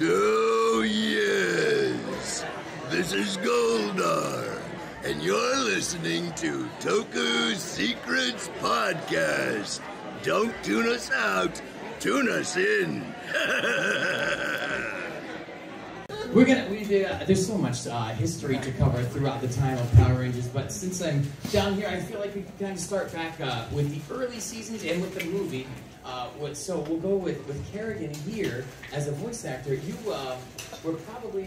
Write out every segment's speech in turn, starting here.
Oh, yes. This is Goldar, and you're listening to Toku's Secrets Podcast. Don't tune us out, tune us in. There's so much history to cover throughout the time of Power Rangers, but since I'm down here, I feel like we can kind of start back with the early seasons and with the movie. So we'll go with Kerrigan here as a voice actor. You were probably,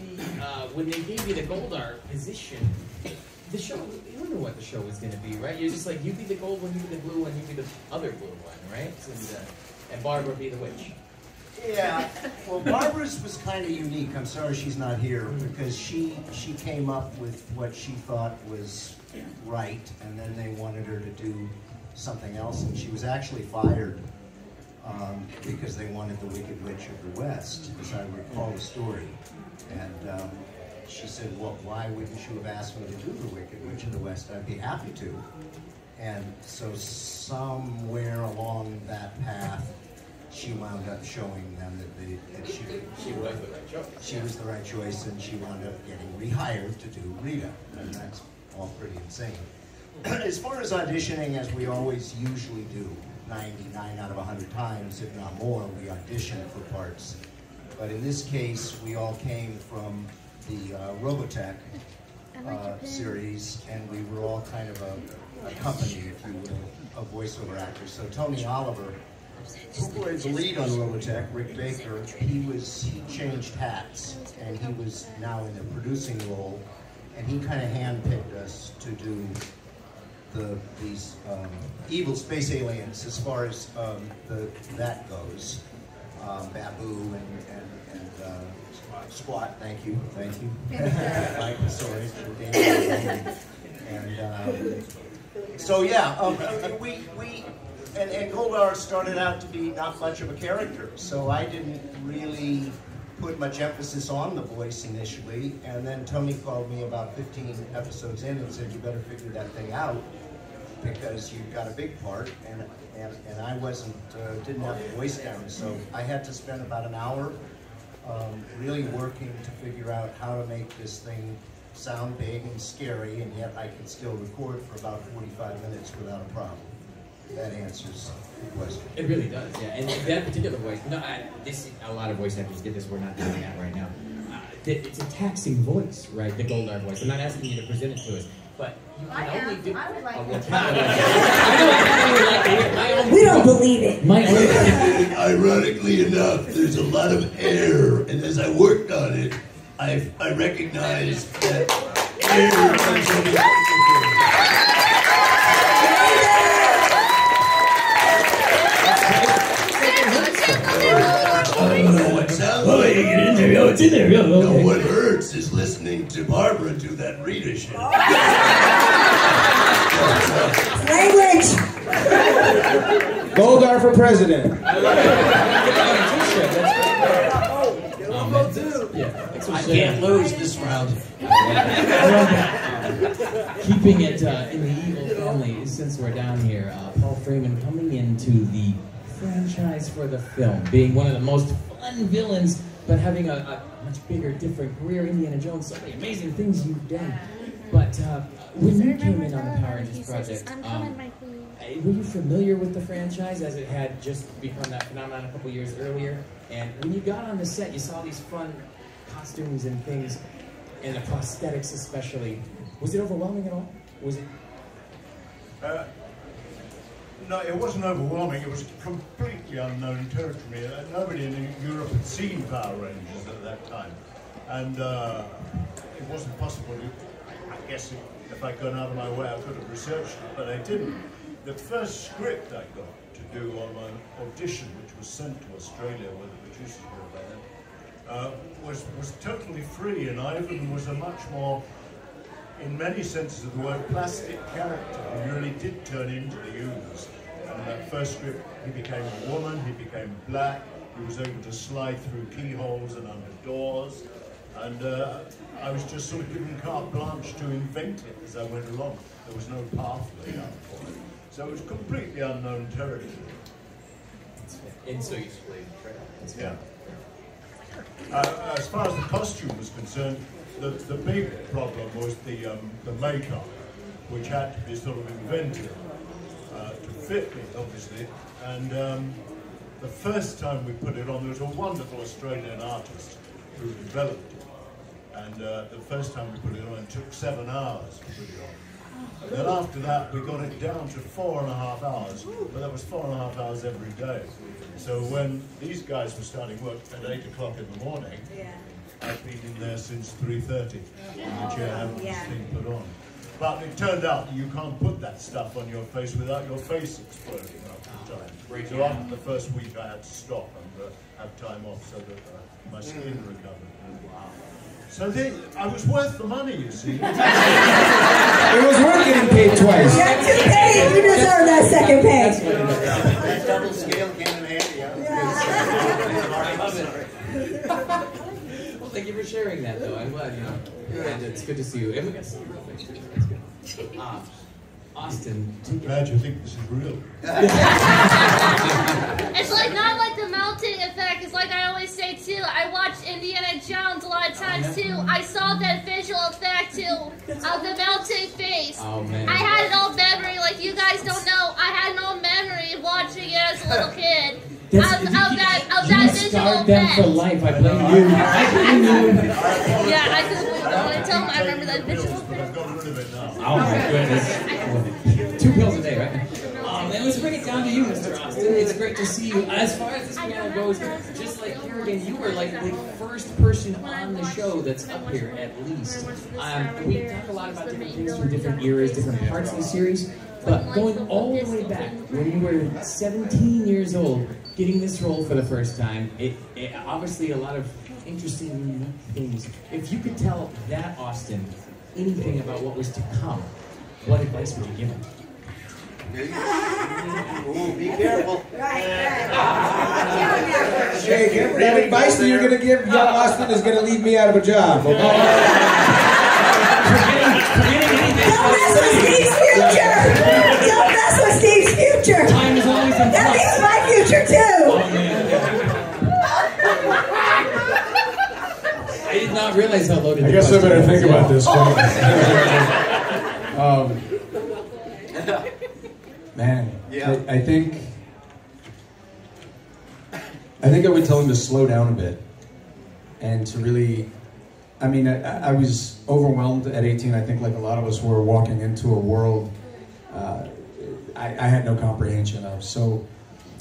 when they gave you the Goldar position, the show, you don't know what the show was going to be, right? You're just like, you be the gold one, you be the blue one, you be the other blue one, right? And Barbara be the witch. Yeah, well, Barbara's was kind of unique. I'm sorry she's not here, because she came up with what she thought was right, and then they wanted her to do something else, and she was actually fired because they wanted the Wicked Witch of the West, as I recall the story. And she said, well, why wouldn't you have asked me to do the Wicked Witch of the West? I'd be happy to. And so somewhere along that path, she wound up showing them that she was the right choice. She was the right choice, and she wound up getting rehired to do Rita, and that's all pretty insane. As far as auditioning, as we always usually do, 99 out of 100 times, if not more, we audition for parts. But in this case, we all came from the Robotech series, and we were all kind of a company, if you will, of voiceover actors. So Tony Oliver, who played the lead on Robotech, Rick Baker, he changed hats, and he was now in the producing role, and he kind of handpicked us to do these evil space aliens, as far as that goes. Babu and Squat, thank you. Mike, sorry, and so yeah, And Goldar started out to be not much of a character, so I didn't really put much emphasis on the voice initially, and then Tony called me about 15 episodes in and said, you better figure that thing out, because you've got a big part, and I didn't have the voice down, so I had to spend about an hour really working to figure out how to make this thing sound big and scary, and yet I could still record for about 45 minutes without a problem. That answers the question. It really does, yeah. And that particular voice, a lot of voice actors get this, we're not doing that right now. It's a taxing voice, right? The Goldar voice. I'm not asking you to present it to us, but you can only do... I would like it. We don't believe it. Ironically enough, there's a lot of air, and as I worked on it, I recognized that air comes from the microphone. It's in there. No, what hurts is listening to Barbara do that Rita shit. Language! Goldar for president. I love it. I can't lose this round. Keeping it in the evil family, since we're down here, Paul Freeman coming into the franchise for the film, being one of the most fun villains, but having a much bigger, different career. Indiana Jones, so many amazing things you've done. But when you came in on the Power Rangers project, were you familiar with the franchise as it had just become that phenomenon a couple years earlier? And when you got on the set, you saw these fun costumes and things, and the prosthetics especially. Was it overwhelming at all? Was it? No, it wasn't overwhelming. It was completely unknown territory. Nobody in Europe had seen Power Rangers at that time. And it wasn't possible. I guess if I'd gone out of my way, I could have researched it, but I didn't. The first script I got to do on my audition, which was sent to Australia, where the producers were by then, was totally free, and Ivan was a much more, in many senses of the word, plastic character. He really did turn into the Ooze. And in that first script, he became a woman, he became black, he was able to slide through keyholes and under doors, and I was just sort of given carte blanche to invent it as I went along. There was no path laid out for it. So it was completely unknown territory. And so you played the trailer. Yeah. As far as the costume was concerned, the big problem was the makeup, which had to be sort of invented to fit me, obviously. And the first time we put it on, there was a wonderful Australian artist who developed it. And the first time we put it on, it took 7 hours to put it on. And then after that, we got it down to 4.5 hours, but that was 4.5 hours every day. So when these guys were starting work at 8 o'clock in the morning, I've been in there since 3:30 in the chair having this thing put on. But it turned out that you can't put that stuff on your face without your face exploding after the time. So after the first week, I had to stop and have time off so that my skin recovered. Wow. So I was worth the money, you see. It was worth getting paid twice. You got 2 pays. You deserve that second pay. That double scale came in handy. Well, thank you for sharing that, though. I'm glad, and it's good to see you. And we got some real pictures. That's good. Austin. Glad you think this is real. It's like not like the melting effect. It's like I always say too. I watched Indiana Jones a lot of times too. I saw that visual effect too of the melting face. Oh man! I had an old memory, like you guys don't know. I had an old memory of watching it as a little kid. Of that visual effect. Them for life. I blame you. Yeah, I just when I tell them I remember that visual effect. Oh my goodness. 2 pills a day, right? And let's bring it down to you, Mr. Austin. It's great to see you. As far as this panel goes, just like Kerrigan, you were like the first person on the show that's up here, at least. We talk a lot about different things from different eras, different parts of the series, but going all the way back, when you were 17 years old, getting this role for the first time, it obviously a lot of interesting, unique things. If you could tell that Austin anything about what was to come, what advice would you give him? Ooh, be careful. Right. Hey, that advice that you're going to give young Austin is going to leave me out of a job. Don't mess with Steve's future. Don't mess with Steve's future. Time is always in That means my future too. I did not realize how loaded. I guess I better think about this. Man, I think I would tell him to slow down a bit and to really. I mean, I was overwhelmed at 18. I think, like a lot of us were, walking into a world I had no comprehension of. So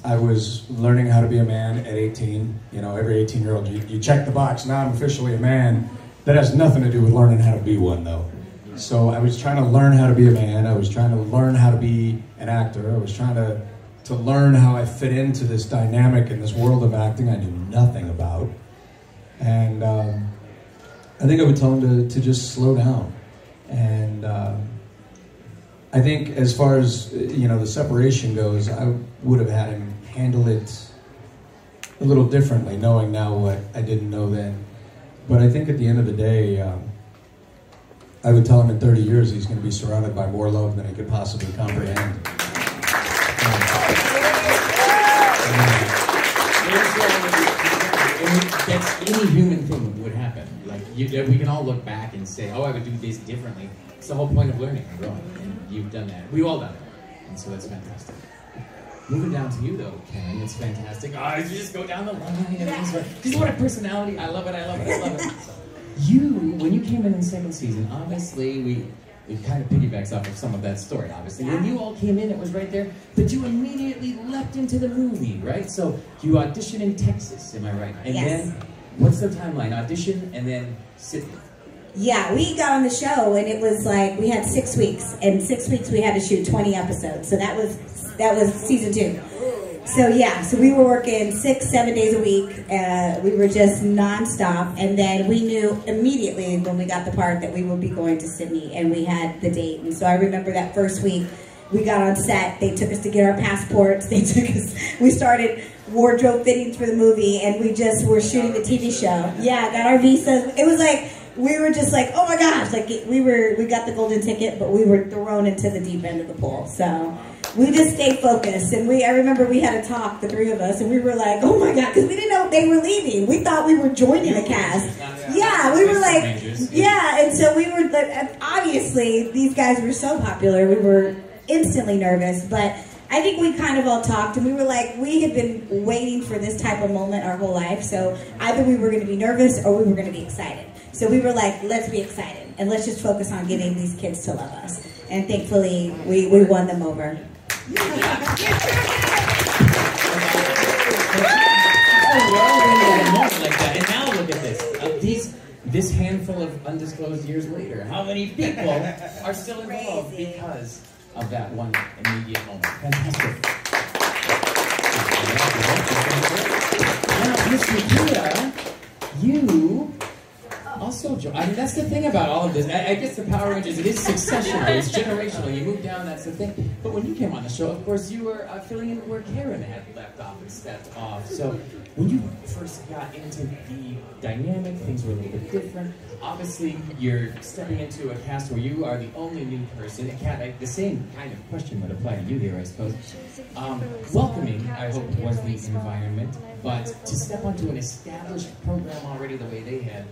I was learning how to be a man at 18. You know, every 18-year-old, you check the box. Now I'm officially a man. That has nothing to do with learning how to be one, though. So I was trying to learn how to be a man. I was trying to learn how to be an actor. I was trying to learn how I fit into this dynamic in this world of acting I knew nothing about. And I think I would tell him to just slow down. And I think as far as, the separation goes, I would have had him handle it a little differently, knowing now what I didn't know then. But I think at the end of the day, I would tell him in 30 years he's going to be surrounded by more love than he could possibly comprehend. That's any human thing would happen. Like we can all look back and say, "Oh, I would do this differently." It's the whole point of learning and growing, and you've done that. We've all done it, and so that's fantastic. Moving down to you though, Karen, it's fantastic. Oh, you just go down the line. Just what a personality! I love it. I love it. I love it. So, when you came in the second season, obviously it kind of piggybacks off of some of that story, obviously. When you all came in, it was right there, but you immediately leapt into the movie, right? So you auditioned in Texas, am I right? And then, what's the timeline? Audition and then Sydney. Yeah, we got on the show and it was like, we had 6 weeks. And 6 weeks we had to shoot 20 episodes. So that was season 2. So yeah, so we were working 6-7 days a week. We were just nonstop, and then we knew immediately when we got the part that we would be going to Sydney, and we had the date. And so I remember that first week, we got on set. They took us to get our passports. We started wardrobe fittings for the movie, and we just were shooting the TV show. Yeah, got our visas. It was like we were just like, oh my gosh, like we got the golden ticket, but we were thrown into the deep end of the pool. So. we just stay focused. And I remember we had a talk, the three of us, and we were like, oh my God, because we didn't know they were leaving. We thought we were joining the cast. Yeah, we were like, yeah, and so we were, obviously, these guys were so popular, we were instantly nervous, but I think we kind of all talked, and we were like, we had been waiting for this type of moment our whole life, so either we were going to be nervous or we were going to be excited. So we were like, let's be excited, and let's just focus on getting these kids to love us. And thankfully, we won them over. And now look at this. This handful of undisclosed years later, how many people are still involved because of that one immediate moment? Fantastic. Now, Miss Nakia, you also joined. I mean, that's the thing about all of this. I guess the Power Rangers, it is successional, it's generational. You move down, that's the thing. But when you came on the show, of course, you were filling in where Karan had left off and stepped off. So when you first got into the dynamic, things were a little bit different. Obviously, you're stepping into a cast where you are the only new person. The same kind of question would apply to you here, I suppose. Welcoming, I hope, was the environment. But to step onto an established program already the way they had,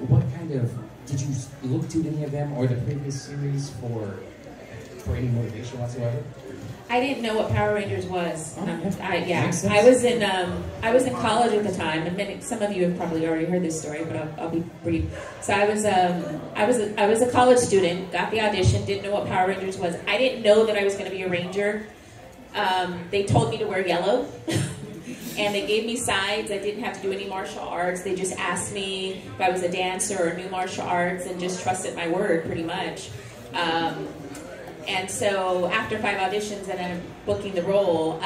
what kind of, did you look to any of them or the previous series for any motivation whatsoever? I didn't know what Power Rangers was. Oh, yeah, I was in college at the time, and some of you have probably already heard this story, but I'll be brief. So I was a college student, got the audition, didn't know what Power Rangers was. I didn't know that I was going to be a ranger. They told me to wear yellow, and they gave me sides. I didn't have to do any martial arts. They just asked me if I was a dancer or knew martial arts, and just trusted my word pretty much. And so after 5 auditions and then booking the role,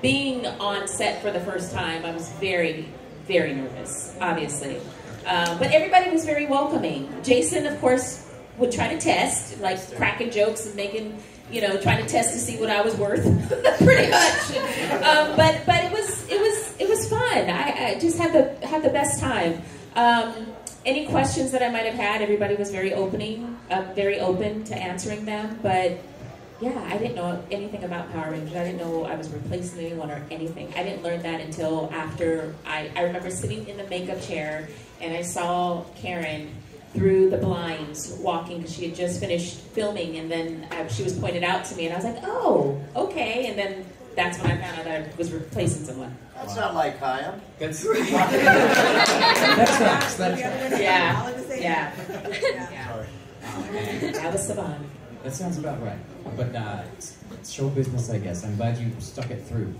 being on set for the first time, I was very, very nervous, obviously. But everybody was very welcoming. Jason, of course, would try to test, like cracking jokes and making, trying to test to see what I was worth, pretty much. But it was fun. I just had the best time. Any questions that I might have had, everybody was very open to answering them. But yeah, I didn't know anything about Power Rangers. I didn't know I was replacing anyone or anything. I didn't learn that until after I remember sitting in the makeup chair and I saw Karen through the blinds walking because she had just finished filming, and then she was pointed out to me, and I was like, oh, okay. And then that's when I found out I was replacing someone. That's not like Kaya. That's Yeah. Sorry. That was Saban. That sounds about right. But it's show business, I guess. I'm glad you stuck it through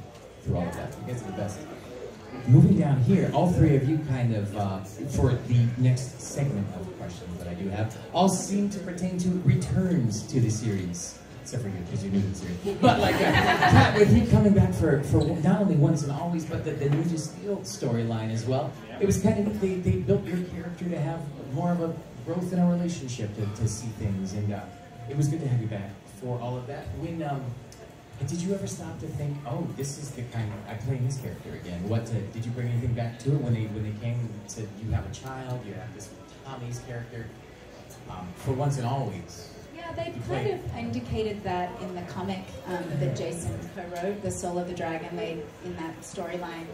all of that. You guys are the best. Moving down here, all three of you kind of, for the next segment of questions that I do have, all seem to pertain to returns to the series. Except for you, because you're new to the series. But like, Kat, with you coming back for not only once and always, but the Ninja Steel storyline as well, it was kind of, they built your character to have more of a growth in a relationship, to see things, and it was good to have you back for all of that. When, did you ever stop to think, oh, this is the kind of, I'm playing this character again? Did you bring anything back to it when they came and said, you have a child, you have this Tommy's character, for once and always? Yeah, they kind of indicated that in the comic that Jason co-wrote, The Soul of the Dragon. In that storyline,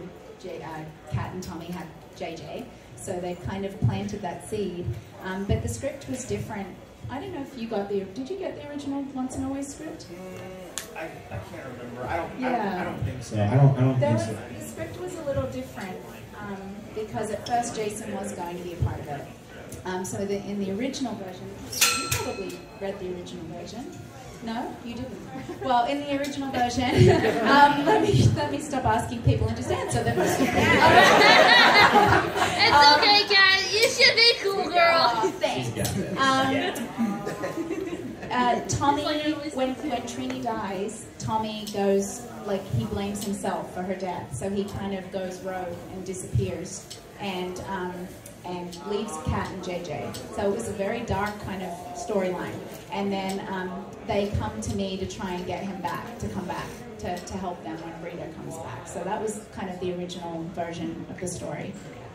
Kat and Tommy had JJ, so they kind of planted that seed. But the script was different. I don't know if you got did you get the original Once and Always script? I can't remember. I don't think so. I don't think so. The script was a little different because at first Jason was going to be a part of it. So in the original version, you probably read the original version. No, you didn't. Well, in the original version, let me stop asking people and just answer them. It's okay, Kat. You should be cool, girl. Oh, thanks. Tommy, when Trini dies, Tommy goes, he blames himself for her death. So he kind of goes rogue and disappears. And leaves Kat and JJ. So it was a very dark kind of storyline. And then they come to me to try and get him back, to come back, to help them when Rita comes back. So that was kind of the original version of the story.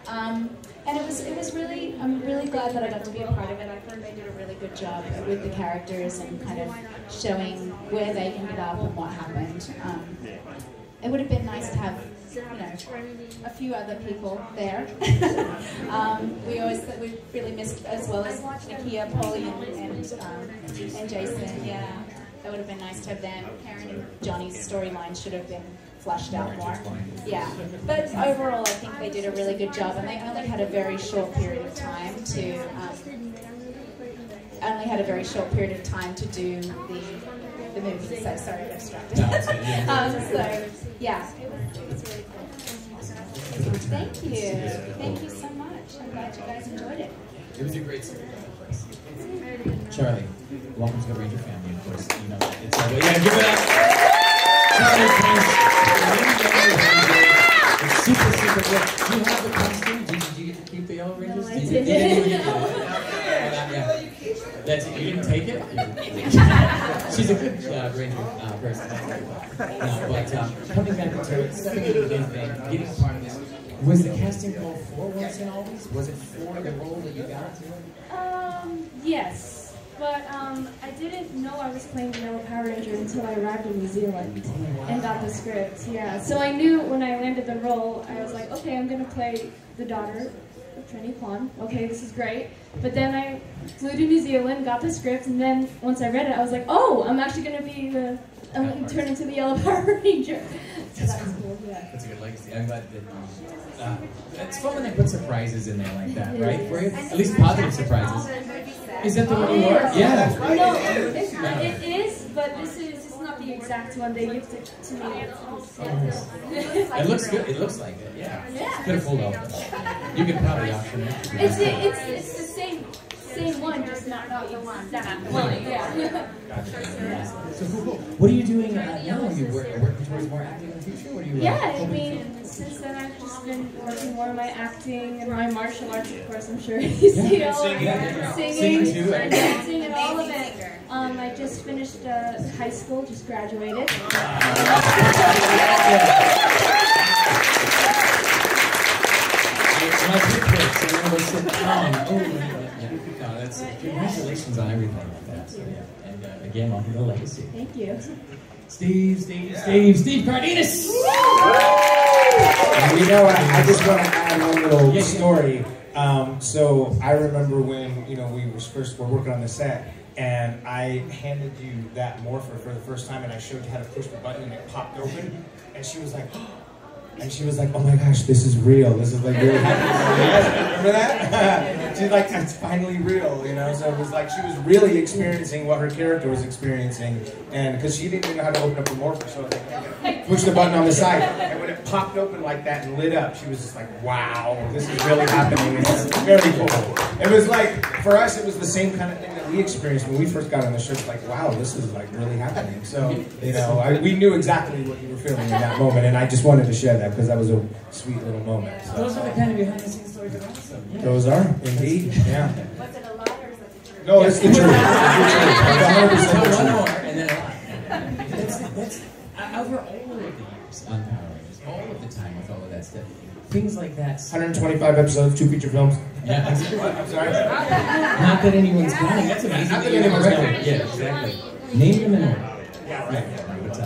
And it was really, I'm really glad that I got to be a part of it. I thought they did a really good job with the characters and kind of showing where they ended up and what happened. It would have been nice to have, you know, a few other people there. We really missed, as well as Nakia, Polly, and Jason. Yeah, it would have been nice to have them. Karen and Johnny's storyline should have been flushed out more. Yeah, but overall, I think they did a really good job, and they only had a very short period of time to. Do the movie. So sorry, I'm distracted. So yeah, it was really cool. Thank you so much. I'm glad you guys enjoyed it. It was a great story. Charlie, welcome to the Ranger family. Of course, you know it's yeah, give it up. It's super good. Do you have the costume? Did you get to keep the Yellow Rangers? No, I didn't. That's it. You didn't take it? She's a good Ranger person. No, but coming back to it, stepping into the game thing, getting a part of this, was the casting call for Once and Always? Was it for the role that you got? Yes. But I didn't know I was playing the Yellow Power Ranger until I arrived in New Zealand and got the script. Yeah, so I knew when I landed the role, I was like, okay, I'm going to play the daughter of Trini Kwan. Okay, this is great. But then I flew to New Zealand, got the script, and then once I read it, I was like, oh, I'm actually going to be I'm going to turn into the Yellow Power Ranger. So that was cool, yeah. That's a good legacy. I'm glad that it's fun when they put surprises in there like that, right? For you? At least positive surprises. Is that the one you are? Yeah. No, it is, but this is not the exact one. They gifted it to me. It looks good. It looks like it. Yeah. It's pitiful though. You could probably auction it. It's the same one, just not the exact one. Yeah. Gotcha. So cool. What are you doing now? Are you working towards more acting in the future? What are you? Yeah, I mean, since then I've just been working more on my acting and my martial arts, of course. I'm sure you see all singing and dancing and all of it. I just finished high school, just graduated. Congratulations on everything like that. So, yeah. And again, on to the legacy. Thank you. Steve Cardenas! You know, I just want to add one little story. So I remember when we were working on the set, and I handed you that morpher for the first time, and I showed you how to push the button, and it popped open, and she was like, oh my gosh, this is real. This is like really happening. Remember that? She's like, it's finally real, you know? So it was like she was really experiencing what her character was experiencing. And because she didn't even know how to open up the morpher, so I was like, push the button on the side. And when it popped open like that and lit up, she was just like, wow, this is really happening. And it's very cool. It was like, for us, it was the same kind of thing that we experienced when we first got on the show. It's like, wow, this is like really happening. So, you know, we knew exactly what you were feeling in that moment. And I just wanted to share that because that was a sweet little moment. So. Those are the kind of behind-the-scenes stories that are awesome. Yeah. Those are, indeed, yeah. Was it a lot or is it the truth? No, it's the truth. It's one more and then a lot. That's over all of the years on Power Rangers, all of the time with all of that stuff. Things like that. 125 episodes, 2 feature films. Yeah, I'm sorry. Not that anyone's counting. That's amazing. Not that anyone's counting. Yeah, exactly. Name them in order. Yeah, right. But,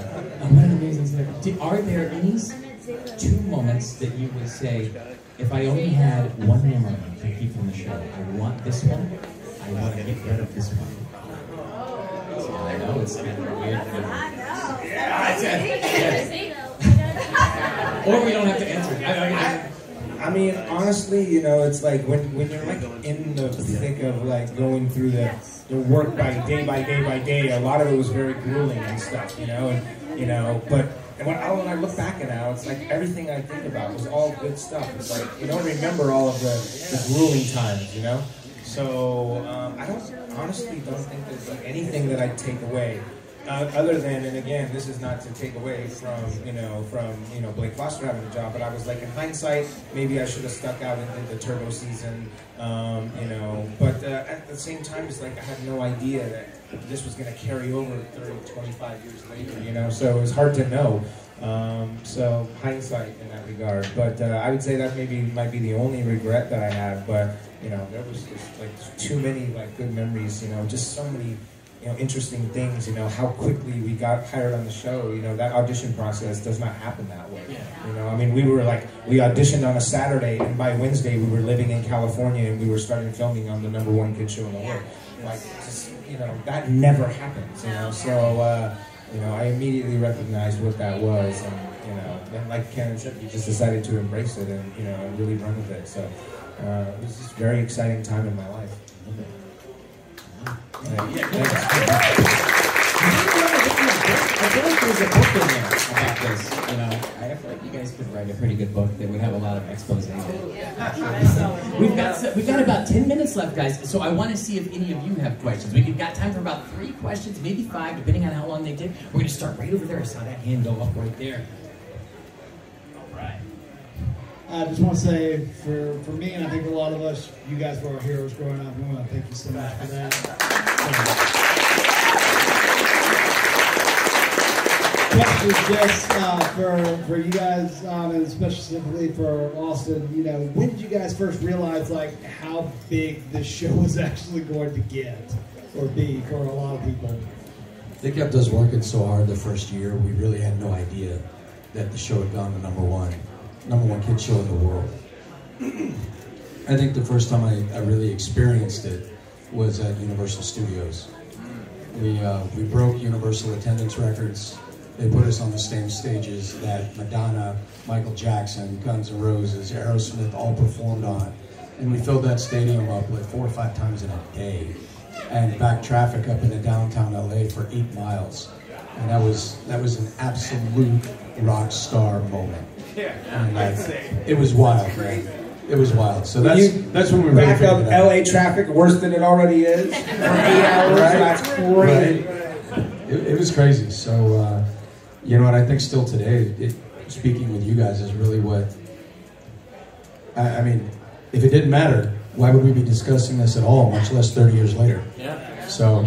what an amazing story. Are there any 2 moments that you would say, if I only had one memory to keep from the show, I want this one, I want to get rid of this one? So I know it's kind of a weird thing. Or we don't have to answer it. I mean, honestly, you know, it's like when you're like in the thick of like going through the work by day, a lot of it was very grueling and stuff, you know, and you know, but and when I look back at it now, it's like everything I think about was all good stuff. It's like you don't remember all of the grueling times, you know. So I honestly don't think there's like anything that I'd take away. other than, and again, this is not to take away from Blake Foster having a job, but I was like, in hindsight, maybe I should have stuck out and did the turbo season, but at the same time, it's like I had no idea that this was going to carry over 30, 25 years later, so it was hard to know. So hindsight in that regard, but I would say that maybe might be the only regret that I have, but there was just like too many like good memories, just so many interesting things, how quickly we got hired on the show, that audition process does not happen that way. I mean, we auditioned on a Saturday, and by Wednesday we were living in California and we were starting filming on the #1 kid show in the world. Like, just, that never happens, so I immediately recognized what that was, and like Karen said, we just decided to embrace it and really run with it. So it was just a very exciting time in my life. I feel like there's a book in there about this. I feel like you guys could write a pretty good book that would have a lot of expose. We've got about 10 minutes left, guys. So I want to see if any of you have questions. We've got time for about 3 questions, maybe 5, depending on how long they take. We're going to start right over there. I saw that hand go up right there. All right. I just want to say, for me, and I think a lot of us, you guys were our heroes growing up. We want to thank you so much for that. Question just for you guys, and especially specifically for Austin. When did you guys first realize like how big this show was actually going to get or be for a lot of people? They kept us working so hard the first year. We really had no idea that the show had gone to #1 kid show in the world. I think the first time I really experienced it was at Universal Studios. We broke Universal attendance records. They put us on the same stages that Madonna, Michael Jackson, Guns N' Roses, Aerosmith all performed on. And we filled that stadium up like 4 or 5 times in a day and backed traffic up into downtown LA for 8 miles. And that was an absolute rock star moment. And it was wild, man. It was wild. So that's when we really back up LA traffic worse than it already is for 8 hours. Right? That's crazy. Right. It was crazy. So and I think still today, speaking with you guys is really what. I mean, if it didn't matter, why would we be discussing this at all? Much less 30 years later. Yeah. So,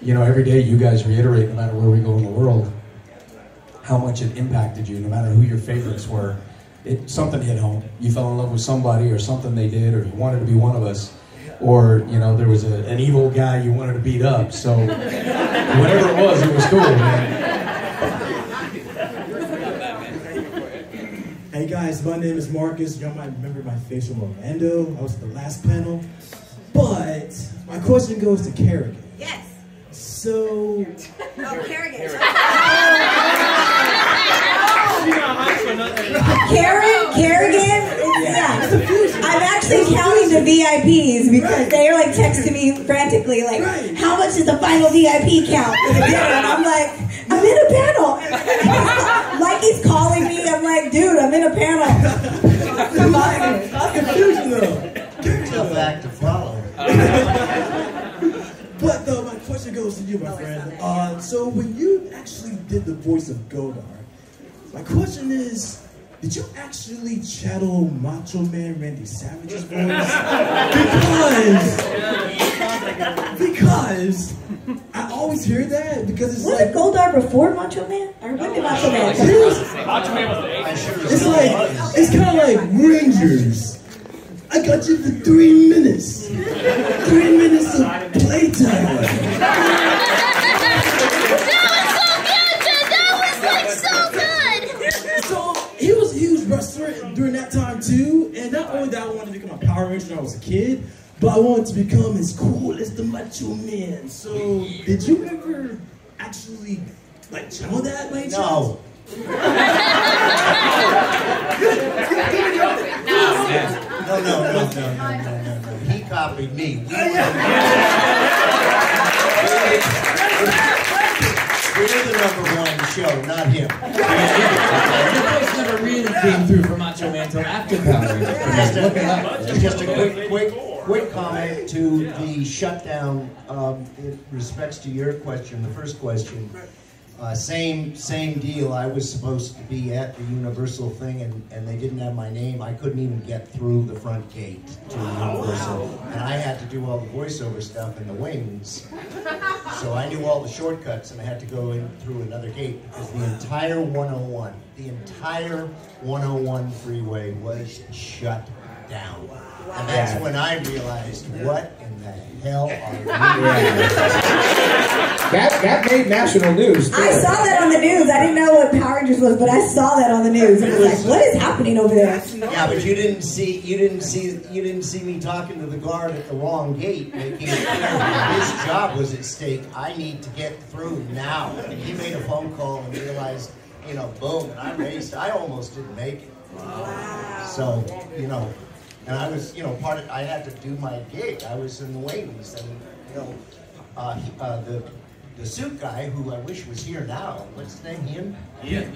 every day you guys reiterate, no matter where we go in the world, how much it impacted you, no matter who your favorites were. Something hit home. You fell in love with somebody or something they did, or you wanted to be one of us. Or, there was an evil guy you wanted to beat up. So, whatever it was cool, man. Hey guys, my name is Marcus. Y'all might remember my face from Orlando. I was at the last panel. But my question goes to Kerrigan. Yes. So... Kerrigan. Kerrigan? Yeah. I'm actually counting the VIPs because they're like texting me frantically, like, how much is the final VIP count for the dinner? And I'm like, I'm in a panel. Like he's calling me. I'm like, dude, I'm in a panel. That's confusion though. Tough act to follow. But though, my question goes to you, my friend. So when you actually did the voice of Goldar, my question is, did you actually channel Macho Man Randy Savage's voice? Because I always hear that because it's Wasn't Goldar before Macho Man? Or when did Macho Man? Macho Man was the it's kind of like Rangers. I got you for 3 minutes. 3 minutes of playtime. He was wrestler during that time too, and not only that I wanted to become a Power Ranger when I was a kid, but I wanted to become as cool as the Macho Man. So, did you ever actually like channel that by any chance? No. He copied me. We're the #1 show, not him. Your voice never really came through for Macho Man until after Power Rangers. Just a quick quick comment to the shutdown in respects to your question, the first question. Same deal. I was supposed to be at the Universal thing, and they didn't have my name. I couldn't even get through the front gate to Universal, and I had to do all the voiceover stuff in the wings. So I knew all the shortcuts, and I had to go in through another gate because the entire 101 freeway was shut down. And that's when I realized, what in the hell are we doing? That made national news, too. I saw that on the news. I didn't know what Power Rangers was, but I saw that on the news. And I was like, what is happening over there? Yeah, but you didn't see me talking to the guard at the wrong gate, making it clear his job was at stake. I need to get through now. And he made a phone call and realized, you know, boom, and I raced. I almost didn't make it. Wow. So, you know. And I was, you know, I had to do my gig. I was in the wings, and you know, the suit guy, who I wish was here now. What's his name? Ian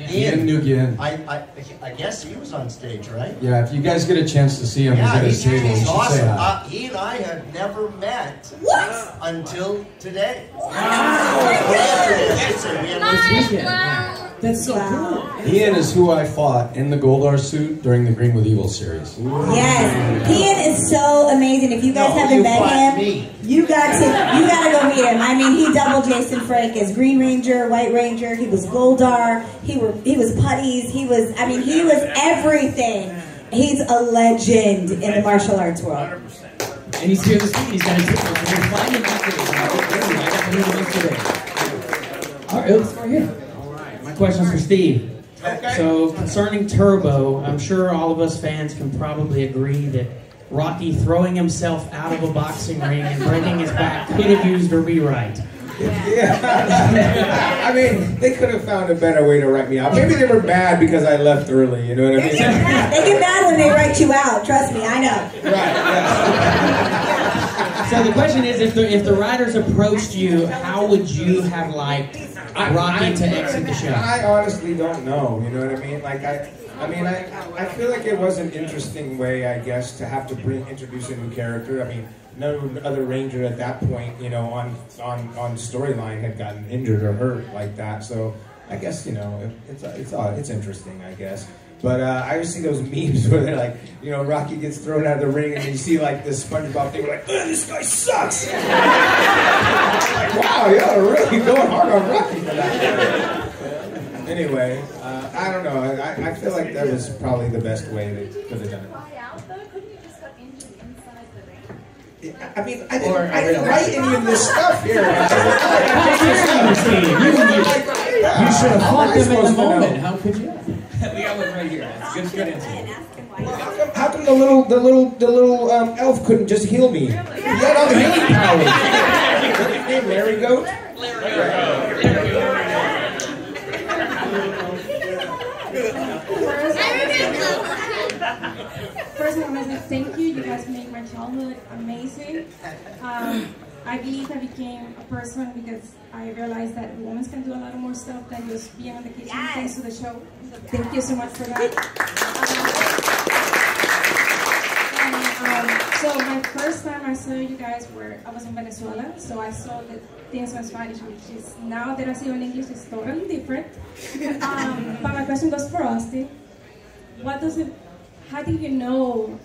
Nguyen. I guess he was on stage, right? Yeah. If you guys get a chance to see him, yeah, he's he's awesome. He and I had never met until today. That's so cool. Ian is who I fought in the Goldar suit during the Green with Evil series. Yes, Ian is so amazing. If you guys haven't met him, you gotta go meet him. I mean, he doubled Jason Frank as Green Ranger, White Ranger. He was Goldar. He was Putties. He was everything. He's a legend in the martial arts world. 100%. And he's here this week. He's got his All right, let's go here. My question's for Steve. Okay. So, concerning Turbo, I'm sure all of us fans can probably agree that Rocky throwing himself out of a boxing ring and breaking his back could have used a rewrite. Yeah. I mean, they could have found a better way to write me out. Maybe they were mad because I left early, you know what I mean? They get mad when they write you out, trust me, I know. Right, yeah. So the question is, if the writers approached you, how would you have liked Rocky to exit the show? I honestly don't know, you know what I mean? Like, I feel like it was an interesting way, I guess, to have to introduce a new character. I mean, no other Ranger at that point, you know, on storyline had gotten injured or hurt like that. So I guess, you know, it's interesting, I guess. But I always see those memes where they're like, you know, Rocky gets thrown out of the ring, and you see like this SpongeBob thing, like, this guy sucks. Like, wow, y'all are really going hard on Rocky for that. Anyway, I don't know. I feel like that was probably the best way they could have done it. I mean, I didn't write any of this stuff here. You should have fought them in the moment. How could you? We got one right here. Good answer. How come the little elf couldn't just heal me? He had all the healing powers. What's his name? Larry Goat? First, I want to say thank you. You guys made my childhood amazing. I believe I became a person because I realized that women can do a lot more stuff than just being on the kitchen. Yes. Thanks to the show. Thank you so much for that. So my first time I saw you guys I was in Venezuela, so I saw the things in Spanish, which is, now that I see you in English, is totally different. But my question goes for Austin. How do you know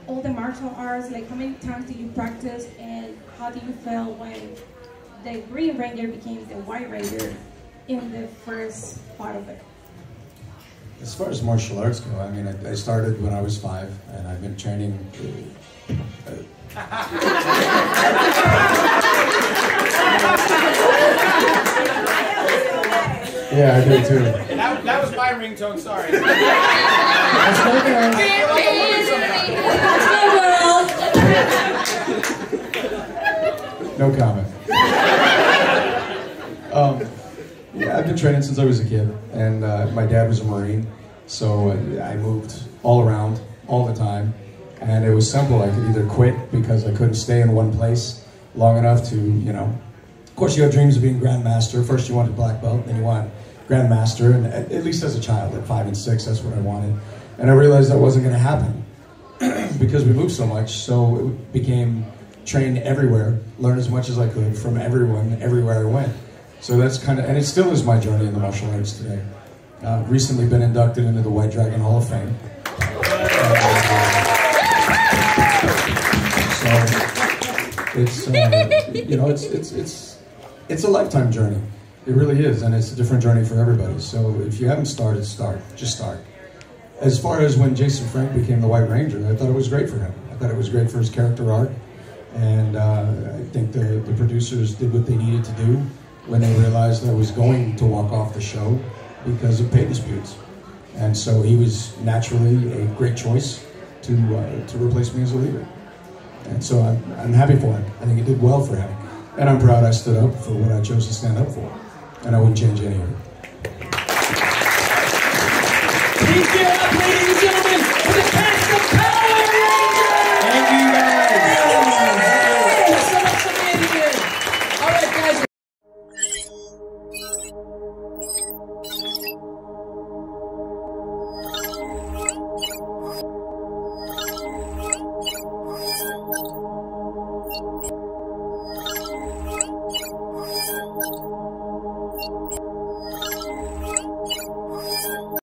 all the martial arts? Like, how many times do you practice, and how do you feel when the Green Ranger became the White Ranger in the first part of it? As far as martial arts go, I mean, I started when I was 5, and I've been training. Yeah, I do too. That was my ringtone, sorry. No comment. Yeah, I've been training since I was a kid, and my dad was a Marine, so I moved all around all the time, and it was simple. I could either quit because I couldn't stay in one place long enough to, you know, of course you have dreams of being Grandmaster. First you wanted black belt, then you want Grandmaster, and at least as a child at 5 and 6, that's what I wanted. And I realized that wasn't going to happen. because we moved so much, so it became train everywhere, learn as much as I could from everyone, everywhere I went. So that's kind of, and it still is my journey in the martial arts today. Recently been inducted into the White Dragon Hall of Fame. So it's, you know, it's a lifetime journey. It really is, and it's a different journey for everybody. So if you haven't started, start. Just start. As far as when Jason Frank became the White Ranger, I thought it was great for him. I thought it was great for his character arc. And I think the producers did what they needed to do when they realized I was going to walk off the show because of pay disputes. And so he was naturally a great choice to replace me as a leader. And so I'm happy for him. I think it did well for him. And I'm proud I stood up for what I chose to stand up for. And I wouldn't change any of it. Please give it up, ladies and gentlemen, for the